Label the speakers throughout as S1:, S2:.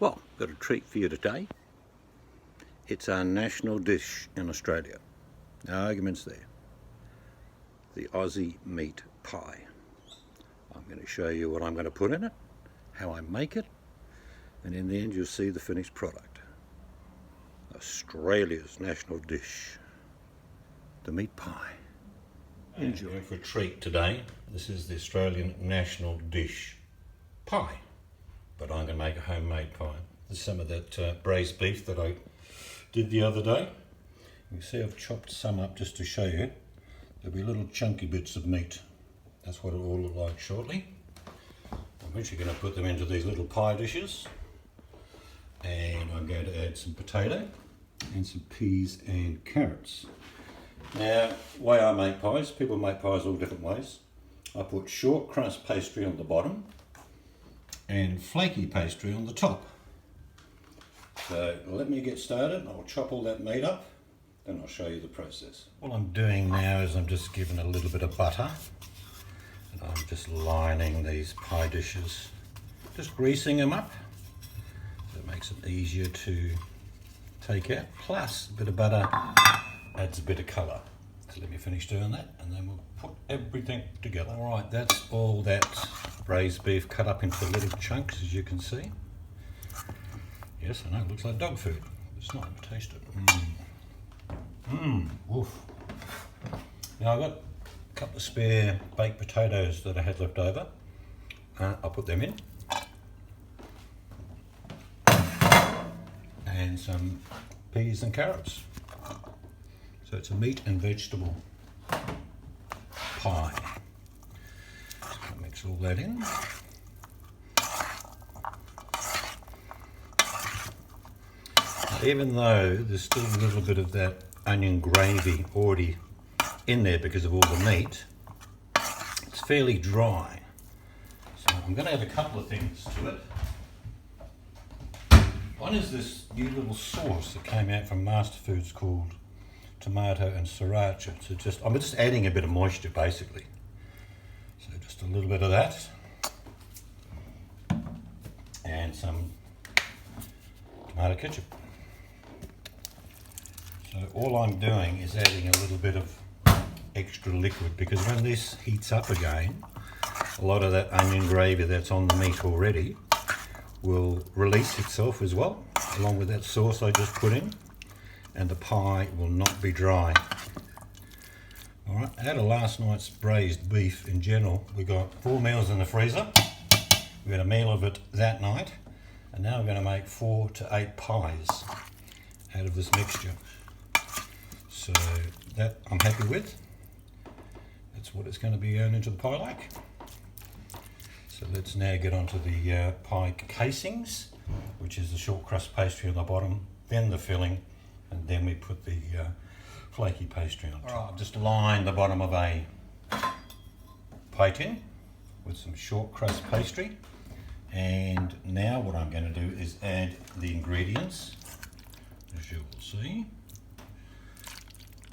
S1: Well, got a treat for you today. It's our national dish in Australia. No arguments there. The Aussie meat pie. I'm going to show you what I'm going to put in it, how I make it, and in the end you'll see the finished product. Australia's national dish, the meat pie. Enjoy. For a treat today, this is the Australian national dish, pie. But I'm going to make a homemade pie. There's some of that braised beef that I did the other day. You see I've chopped some up just to show you. There'll be little chunky bits of meat. That's what it will look like shortly. I'm actually going to put them into these little pie dishes. And I'm going to add some potato and some peas and carrots. Now, the way I make pies, people make pies all different ways. I put short crust pastry on the bottom and flaky pastry on the top. So let me get started. I'll chop all that meat up, then I'll show you the process. What I'm doing now is I'm just giving a little bit of butter, and I'm just lining these pie dishes, just greasing them up, so it makes them easier to take out. Plus a bit of butter adds a bit of colour. So let me finish doing that and then we'll put everything together. Alright, that's all that braised beef cut up into little chunks, as you can see. Yes, I know, it looks like dog food. It's not. Taste it. Woof. Now I've got a couple of spare baked potatoes that I had left over. I'll put them in. And some peas and carrots. So it's a meat and vegetable pie. So I'll mix all that in. Even though there's still a little bit of that onion gravy already in there because of all the meat, it's fairly dry. So I'm going to add a couple of things to it. One is this new little sauce that came out from Master Foods called tomato and sriracha. So I'm just adding a bit of moisture basically. So just a little bit of that. And some tomato ketchup. So all I'm doing is adding a little bit of extra liquid, because when this heats up again, a lot of that onion gravy that's on the meat already will release itself as well, along with that sauce I just put in, and the pie will not be dry. Alright, out of last night's braised beef in general, we got 4 meals in the freezer. We had a meal of it that night, and now we're going to make 4 to 8 pies out of this mixture. So that I'm happy with. That's what it's going to be going into the pie like. So let's now get onto the pie casings, which is the short crust pastry on the bottom, then the filling, and then we put the flaky pastry on top. Right, I've just lined the bottom of a pie tin with some short crust pastry, and now what I'm going to do is add the ingredients. As you will see,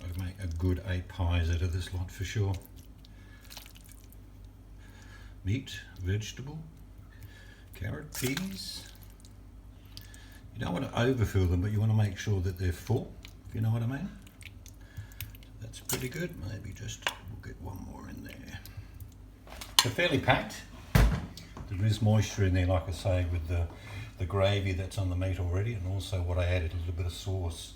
S1: I'll make a good 8 pies out of this lot for sure. Meat, vegetable, carrot, peas. You don't want to overfill them, but you want to make sure that they're full, if you know what I mean. That's pretty good. Maybe just we'll get one more in there. They're fairly packed. There is moisture in there, like I say, with the gravy that's on the meat already, and also what I added, a little bit of sauce.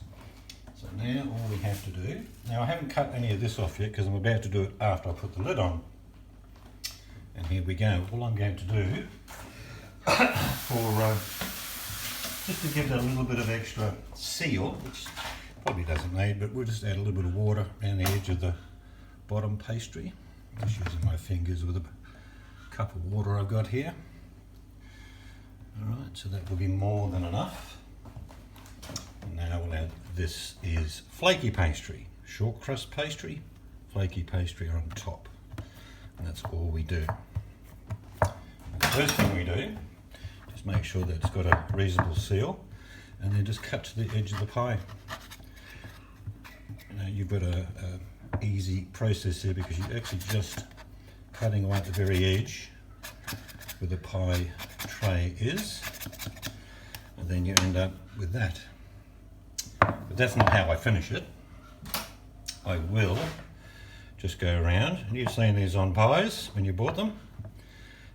S1: So now all we have to do, now I haven't cut any of this off yet because I'm about to do it after I put the lid on. And here we go. All I'm going to do for just to give it a little bit of extra seal, which probably doesn't need, but we'll just add a little bit of water around the edge of the bottom pastry. Just using my fingers with a cup of water I've got here. Alright, so that will be more than enough. And now we'll add, this is flaky pastry, short crust pastry, flaky pastry on top. And that's all we do. And the first thing we do, just make sure that it's got a reasonable seal, and then just cut to the edge of the pie. Now you've got a easy process here because you're actually just cutting away at the very edge where the pie tray is. then you end up with that. But that's not how I finish it. I will just go around, and you've seen these on pies when you bought them,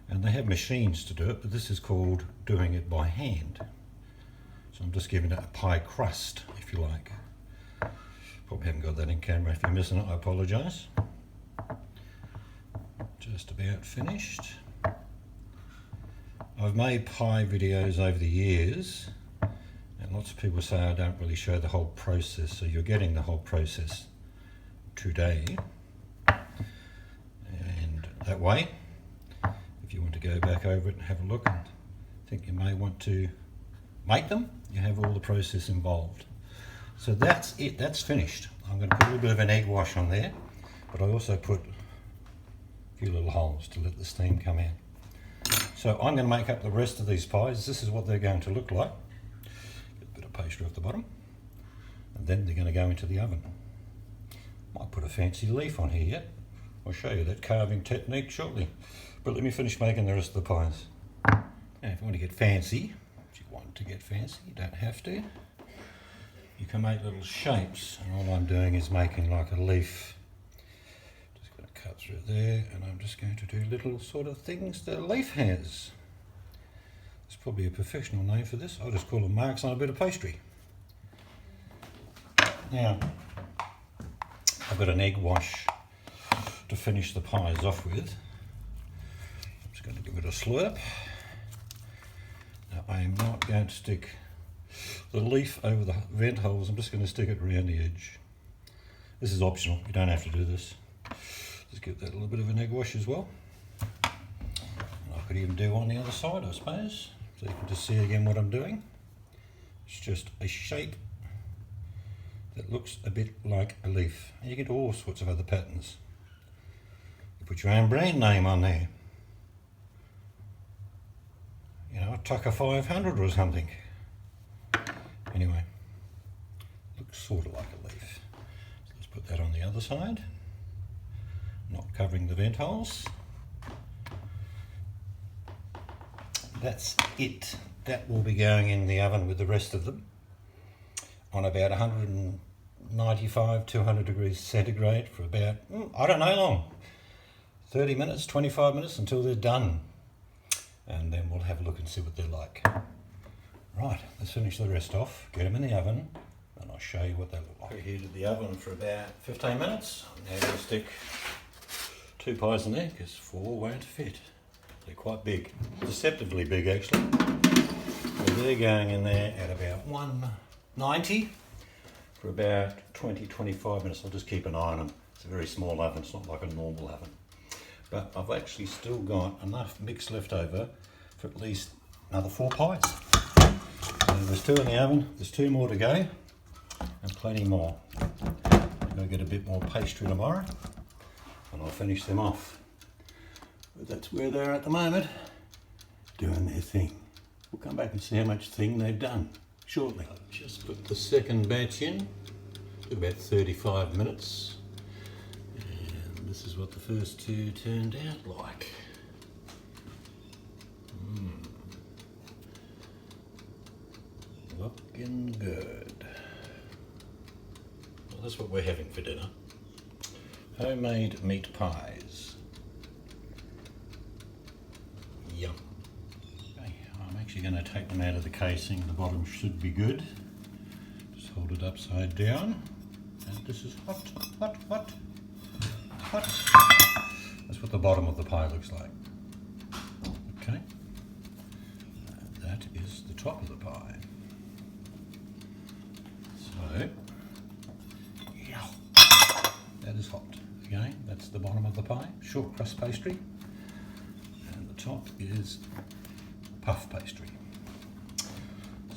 S1: and they have machines to do it, but this is called doing it by hand. So I'm just giving it a pie crust, if you like. Probably haven't got that in camera. If you're missing it, I apologise. Just about finished. I've made pie videos over the years, and lots of people say I don't really show the whole process, so you're getting the whole process today. And that way, if you want to go back over it and have a look and think you may want to make them, you have all the process involved. So that's it, that's finished. I'm going to put a little bit of an egg wash on there, but I also put a few little holes to let the steam come in. So I'm going to make up the rest of these pies. This is what they're going to look like. Get a bit of pastry off the bottom, and then they're going to go into the oven. Might put a fancy leaf on here yet. I'll show you that carving technique shortly. But let me finish making the rest of the pies. Now, if you want to get fancy, you don't have to. You can make little shapes, and all I'm doing is making like a leaf. Just going to cut through there, and I'm just going to do little sort of things that a leaf has. There's probably a professional name for this. I'll just call them marks on a bit of pastry. Now, I've got an egg wash to finish the pies off with. I'm just going to give it a slurp. Now, I am not going to stick the leaf over the vent holes. I'm just going to stick it around the edge. This is optional, you don't have to do this. Just give that a little bit of an egg wash as well. And I could even do on the other side, I suppose, so you can just see again what I'm doing. It's just a shape that looks a bit like a leaf. And you get all sorts of other patterns. You put your own brand name on there. You know, a Tucker 500 or something. Anyway, looks sort of like a leaf. So let's put that on the other side. Not covering the vent holes. That's it. That will be going in the oven with the rest of them on about 195, 200 degrees centigrade for about, I don't know how long, 30 minutes, 25 minutes until they're done. And then we'll have a look and see what they're like. Right, let's finish the rest off, get them in the oven, and I'll show you what they look like. Preheated the oven for about 15 minutes. I'm now going to stick 2 pies in there because 4 won't fit. They're quite big, deceptively big actually. So they're going in there at about 190 for about 20-25 minutes. I'll just keep an eye on them. It's a very small oven, it's not like a normal oven. But I've actually still got enough mix left over for at least another 4 pies. And there's 2 in the oven, there's 2 more to go, and plenty more. I'm going to get a bit more pastry tomorrow, and I'll finish them off. But that's where they're at the moment, doing their thing. We'll come back and see how much thing they've done shortly. I've just put the second batch in, about 35 minutes. This is what the first 2 turned out like. Looking good. Well, that's what we're having for dinner. Homemade meat pies. Yum. Okay, I'm actually going to take them out of the casing. The bottom should be good. Just hold it upside down. And this is hot, hot, hot. That's what the bottom of the pie looks like. Okay, and that is the top of the pie. So, yeah, that is hot. Again, that's the bottom of the pie, short crust pastry, and the top is puff pastry.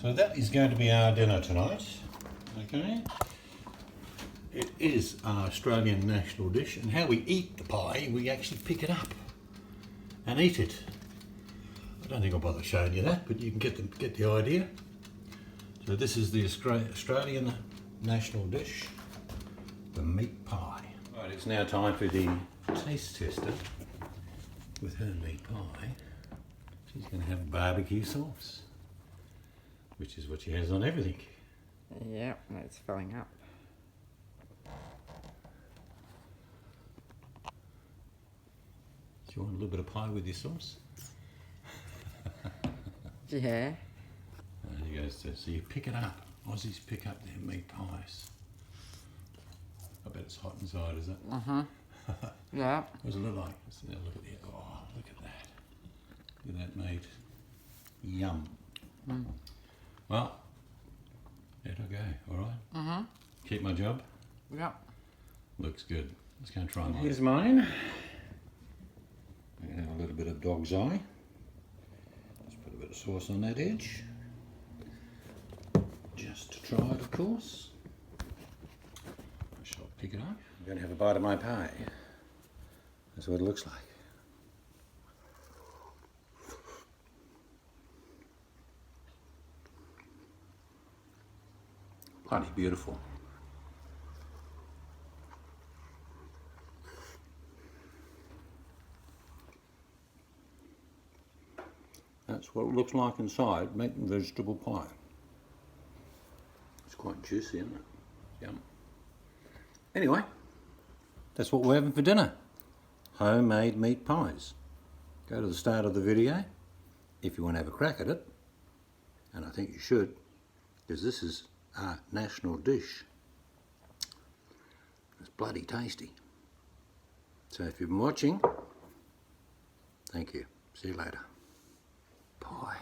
S1: So that is going to be our dinner tonight. Okay. It is our Australian national dish, and how we eat the pie, we actually pick it up and eat it. I don't think I'll bother showing you that, but you can get the idea. So this is the Australian national dish, the meat pie. Right, it's now time for the taste tester with her meat pie. She's going to have barbecue sauce. which is what she has on everything.
S2: Yeah, it's filling up.
S1: Do you want a little bit of pie with your sauce?
S2: Yeah.
S1: There you go. So you pick it up. Aussies pick up their meat pies. I bet it's hot inside, is it?
S2: Yeah.
S1: What does it look like? Let's look at the. Oh, look at that. Look at that meat. Yum. Well, there I go. All right. Keep my job.
S2: Yeah.
S1: Looks good. Let's go and try mine. Here's mine. I'm going to have a little bit of dog's eye. Let's put a bit of sauce on that edge. Just to try it, of course. I shall pick it up. I'm going to have a bite of my pie. That's what it looks like. Bloody beautiful. That's what it looks like inside, meat and vegetable pie. It's quite juicy, isn't it? Yum. Anyway, that's what we're having for dinner. Homemade meat pies. Go to the start of the video if you want to have a crack at it. And I think you should, because this is our national dish. It's bloody tasty. So if you've been watching, thank you. See you later. Pie.